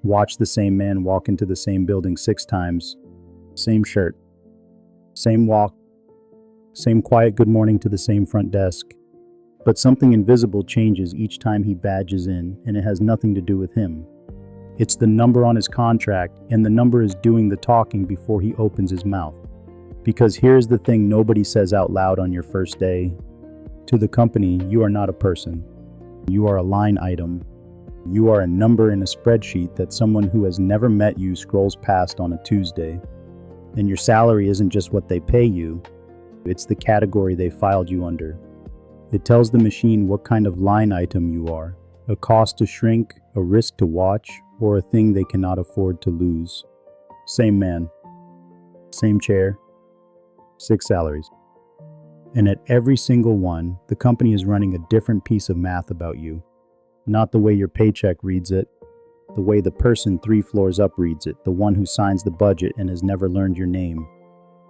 Watch the same man walk into the same building 6 times. Same shirt. Same walk. Same quiet good morning to the same front desk. But something invisible changes each time he badges in, and it has nothing to do with him. It's the number on his contract, and the number is doing the talking before he opens his mouth. Because here's the thing nobody says out loud on your first day. To the company, you are not a person. You are a line item. You are a number in a spreadsheet that someone who has never met you scrolls past on a Tuesday. And your salary isn't just what they pay you, it's the category they filed you under. It tells the machine what kind of line item you are, a cost to shrink, a risk to watch, or a thing they cannot afford to lose. Same man, same chair, 6 salaries. And at every single one, the company is running a different piece of math about you. Not the way your paycheck reads it, the way the person 3 floors up reads it, the one who signs the budget and has never learned your name.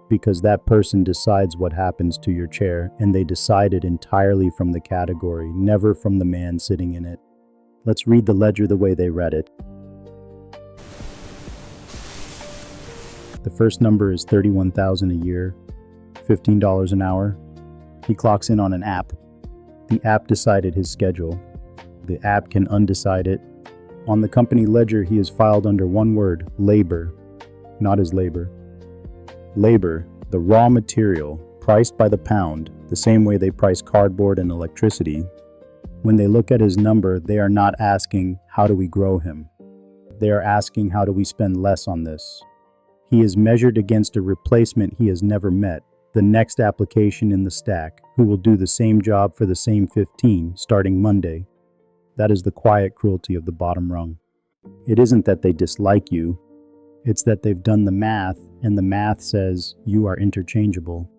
Because that person decides what happens to your chair, and they decide it entirely from the category, never from the man sitting in it. Let's read the ledger the way they read it. The first number is $31,000 a year, $15 an hour. He clocks in on an app. The app decided his schedule. The app can undecide it. On the company ledger, he is filed under one word, labor, not his labor. Labor, the raw material, priced by the pound, the same way they price cardboard and electricity. When they look at his number, they are not asking, how do we grow him? They are asking, how do we spend less on this? He is measured against a replacement he has never met, the next application in the stack, who will do the same job for the same 15, starting Monday. That is the quiet cruelty of the bottom rung. It isn't that they dislike you, it's that they've done the math, and the math says you are interchangeable.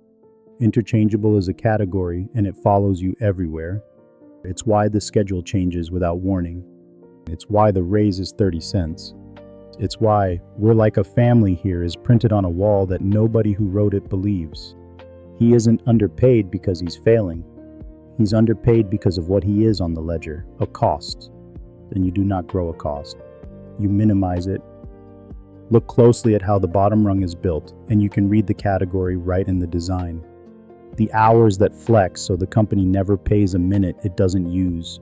Interchangeable is a category, and it follows you everywhere. It's why the schedule changes without warning. It's why the raise is 30 cents. It's why "we're like a family here" is printed on a wall that nobody who wrote it believes. He isn't underpaid because he's failing. He's underpaid because of what he is on the ledger, a cost. Then you do not grow a cost. You minimize it. Look closely at how the bottom rung is built, and you can read the category right in the design. The hours that flex so the company never pays a minute it doesn't use.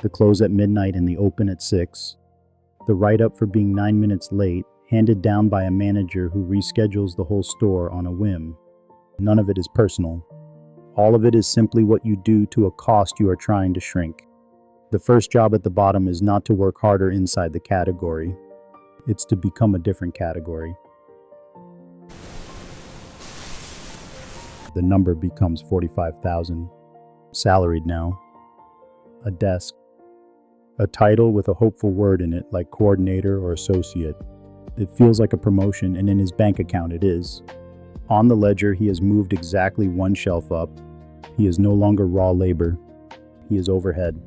The close at midnight and the open at 6. The write-up for being 9 minutes late, handed down by a manager who reschedules the whole store on a whim. None of it is personal. All of it is simply what you do to a cost you are trying to shrink. The first job at the bottom is not to work harder inside the category. It's to become a different category. The number becomes 45,000. Salaried now. A desk. A title with a hopeful word in it, like coordinator or associate. It feels like a promotion, and in his bank account it is. On the ledger, he has moved exactly one shelf up. He is no longer raw labor. He is overhead.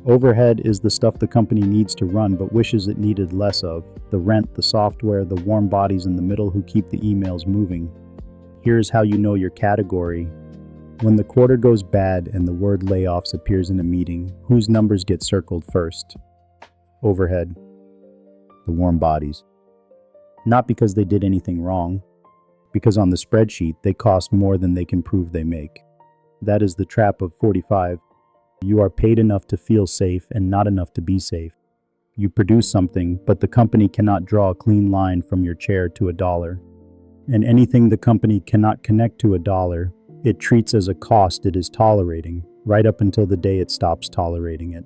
Overhead is the stuff the company needs to run but wishes it needed less of. The rent, the software, the warm bodies in the middle who keep the emails moving. Here's how you know your category. When the quarter goes bad and the word layoffs appears in a meeting, whose numbers get circled first? Overhead. The warm bodies. Not because they did anything wrong, because on the spreadsheet they cost more than they can prove they make. That is the trap of 45. You are paid enough to feel safe and not enough to be safe. You produce something, but the company cannot draw a clean line from your chair to $1. And anything the company cannot connect to $1, it treats as a cost it is tolerating, right up until the day it stops tolerating it.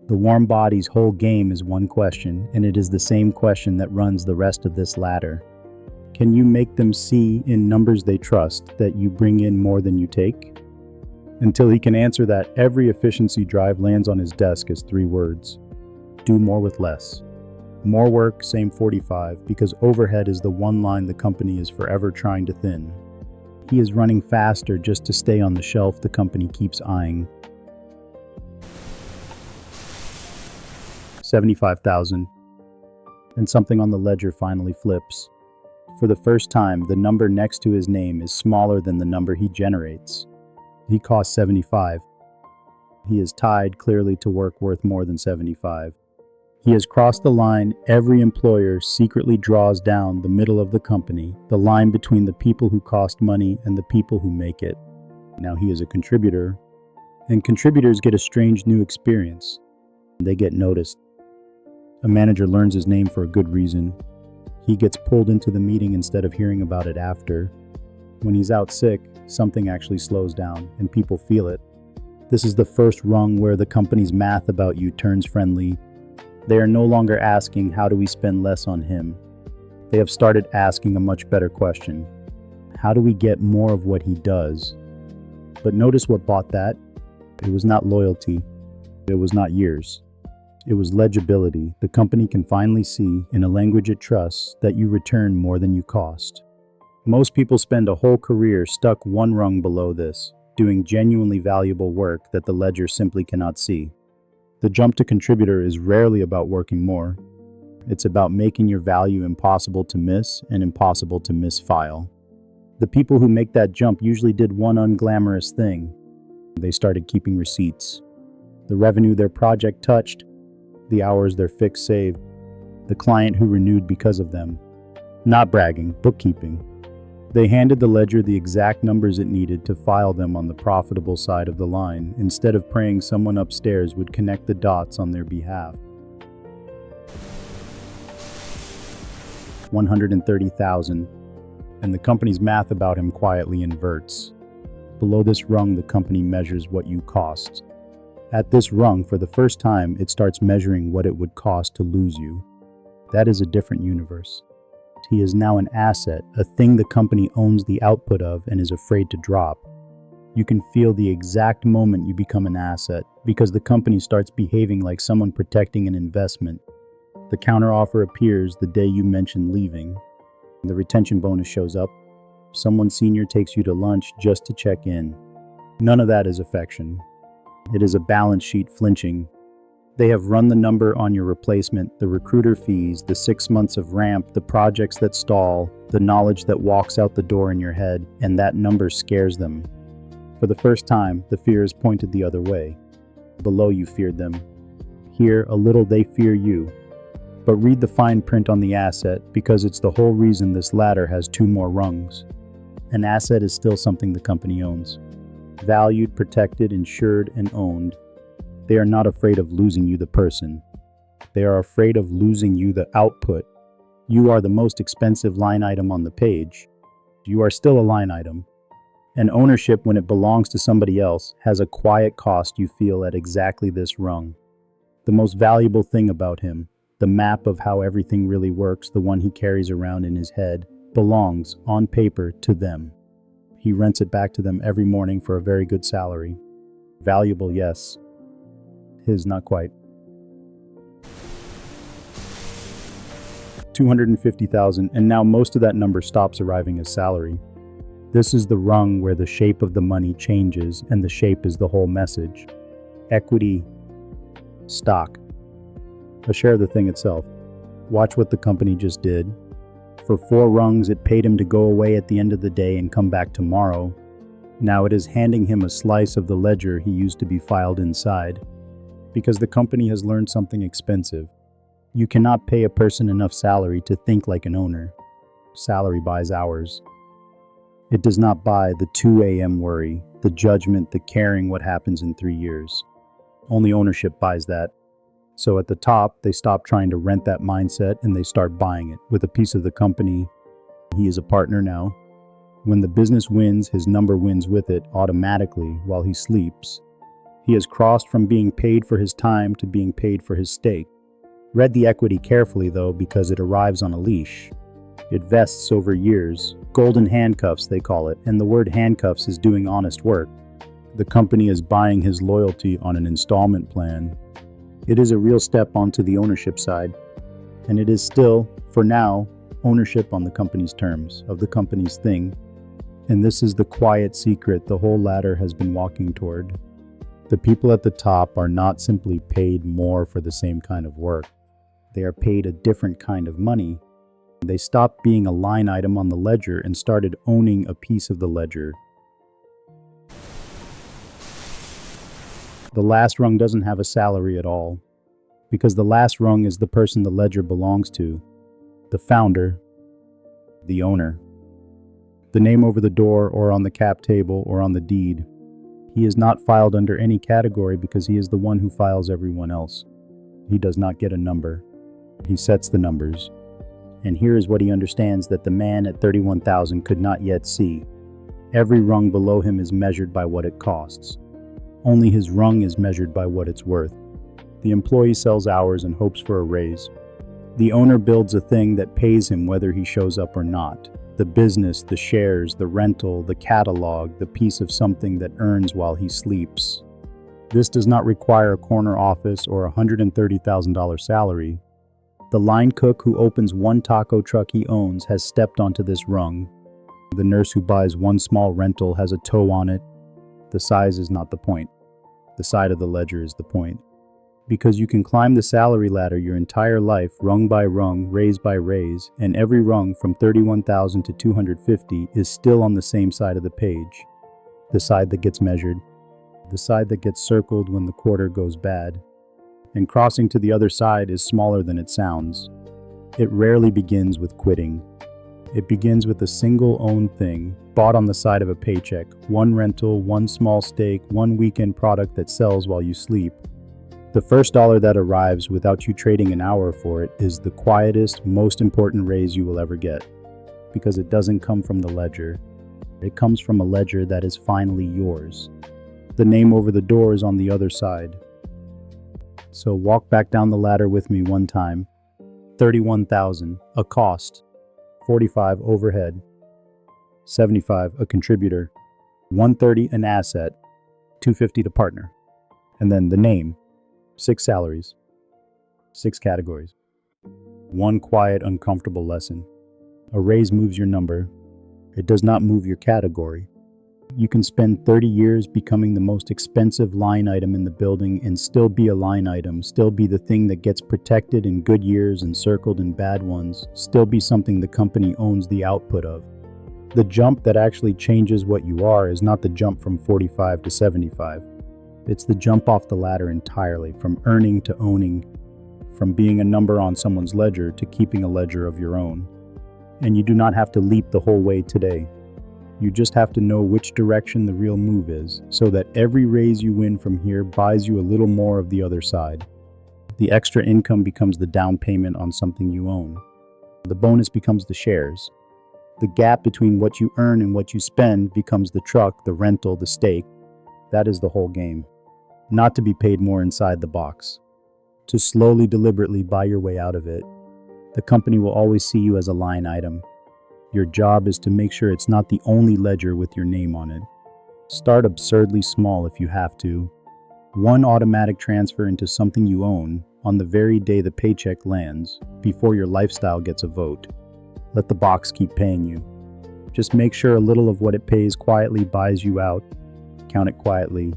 The warm body's whole game is one question, and it is the same question that runs the rest of this ladder. Can you make them see in numbers they trust that you bring in more than you take? Until he can answer that, every efficiency drive lands on his desk as 3 words. Do more with less. More work, same 45, because overhead is the one line the company is forever trying to thin. He is running faster just to stay on the shelf the company keeps eyeing. 75,000. And something on the ledger finally flips. For the first time, the number next to his name is smaller than the number he generates. He costs 75. He is tied clearly to work worth more than 75. He has crossed the line every employer secretly draws down the middle of the company, the line between the people who cost money and the people who make it. Now he is a contributor, and contributors get a strange new experience. They get noticed. A manager learns his name for a good reason. He gets pulled into the meeting instead of hearing about it after. When he's out sick, something actually slows down, and people feel it. This is the first rung where the company's math about you turns friendly. They are no longer asking, how do we spend less on him? They have started asking a much better question. How do we get more of what he does? But notice what bought that? It was not loyalty. It was not years. It was legibility. The company can finally see, in a language it trusts, that you return more than you cost. Most people spend a whole career stuck one rung below this, doing genuinely valuable work that the ledger simply cannot see. The jump to contributor is rarely about working more. It's about making your value impossible to miss and impossible to misfile. The people who make that jump usually did one unglamorous thing. They started keeping receipts. The revenue their project touched, the hours their fix saved, the client who renewed because of them. Not bragging, bookkeeping. They handed the ledger the exact numbers it needed to file them on the profitable side of the line, instead of praying someone upstairs would connect the dots on their behalf. 130,000, and the company's math about him quietly inverts. Below this rung, the company measures what you cost. At this rung, for the first time, it starts measuring what it would cost to lose you. That is a different universe. He is now an asset, a thing the company owns the output of and is afraid to drop. You can feel the exact moment you become an asset, because the company starts behaving like someone protecting an investment. The counteroffer appears the day you mention leaving. The retention bonus shows up. Someone senior takes you to lunch just to check in. None of that is affection. It is a balance sheet flinching. They have run the number on your replacement, the recruiter fees, the 6 months of ramp, the projects that stall, the knowledge that walks out the door in your head, and that number scares them. For the first time, the fear is pointed the other way. Below you feared them. Here, a little they fear you. But read the fine print on the asset, because it's the whole reason this ladder has 2 more rungs. An asset is still something the company owns. Valued, protected, insured, and owned. They are not afraid of losing you, the person. They are afraid of losing you, the output. You are the most expensive line item on the page. You are still a line item. And ownership, when it belongs to somebody else, has a quiet cost you feel at exactly this rung. The most valuable thing about him, the map of how everything really works, the one he carries around in his head, belongs, on paper, to them. He rents it back to them every morning for a very good salary. Valuable, yes. His, not quite. 250,000, and now most of that number stops arriving as salary. This is the rung where the shape of the money changes, and the shape is the whole message. Equity, stock, a share of the thing itself. Watch what the company just did. For 4 rungs, it paid him to go away at the end of the day and come back tomorrow. Now it is handing him a slice of the ledger he used to be filed inside. Because the company has learned something expensive. You cannot pay a person enough salary to think like an owner. Salary buys hours. It does not buy the 2 a.m. worry, the judgment, the caring what happens in 3 years. Only ownership buys that. So at the top, they stop trying to rent that mindset and they start buying it with a piece of the company. He is a partner now. When the business wins, his number wins with it automatically while he sleeps. He has crossed from being paid for his time to being paid for his stake. Read the equity carefully though, because it arrives on a leash. It vests over years. Golden handcuffs, they call it, and the word handcuffs is doing honest work. The company is buying his loyalty on an installment plan. It is a real step onto the ownership side, and it is still, for now, ownership on the company's terms, of the company's thing. And this is the quiet secret the whole ladder has been walking toward. The people at the top are not simply paid more for the same kind of work. They are paid a different kind of money. They stopped being a line item on the ledger and started owning a piece of the ledger. The last rung doesn't have a salary at all. because the last rung is the person the ledger belongs to, the founder, the owner. The name over the door or on the cap table or on the deed. He is not filed under any category because he is the one who files everyone else. He does not get a number. He sets the numbers. And here is what he understands that the man at 31,000 could not yet see. Every rung below him is measured by what it costs. Only his rung is measured by what it's worth. The employee sells hours and hopes for a raise. The owner builds a thing that pays him whether he shows up or not. The business, the shares, the rental, the catalog, the piece of something that earns while he sleeps. This does not require a corner office or a $130,000 salary. The line cook who opens one taco truck he owns has stepped onto this rung. The nurse who buys one small rental has a toe on it. The size is not the point. The side of the ledger is the point. Because you can climb the salary ladder your entire life, rung by rung, raise by raise, and every rung from 31,000 to 250 is still on the same side of the page. The side that gets measured. The side that gets circled when the quarter goes bad. And crossing to the other side is smaller than it sounds. It rarely begins with quitting. It begins with a single owned thing, bought on the side of a paycheck, one rental, one small stake, one weekend product that sells while you sleep. The first dollar that arrives without you trading an hour for it is the quietest, most important raise you will ever get. Because it doesn't come from the ledger. It comes from a ledger that is finally yours. The name over the door is on the other side. So walk back down the ladder with me one time. 31,000, a cost. 45 overhead. 75 a contributor. 130 an asset. 250 to partner. And then the name. 6 salaries, 6 categories. One quiet, uncomfortable lesson. A raise moves your number. It does not move your category. You can spend 30 years becoming the most expensive line item in the building and still be a line item, still be the thing that gets protected in good years and circled in bad ones, still be something the company owns the output of. The jump that actually changes what you are is not the jump from 45 to 75. It's the jump off the ladder entirely, from earning to owning, from being a number on someone's ledger to keeping a ledger of your own. And you do not have to leap the whole way today. You just have to know which direction the real move is, so that every raise you win from here buys you a little more of the other side. The extra income becomes the down payment on something you own. The bonus becomes the shares. The gap between what you earn and what you spend becomes the truck, the rental, the stake. That is the whole game. Not to be paid more inside the box. To slowly, deliberately buy your way out of it. The company will always see you as a line item. Your job is to make sure it's not the only ledger with your name on it. Start absurdly small if you have to. One automatic transfer into something you own on the very day the paycheck lands, before your lifestyle gets a vote. Let the box keep paying you. Just make sure a little of what it pays quietly buys you out. Count it quietly.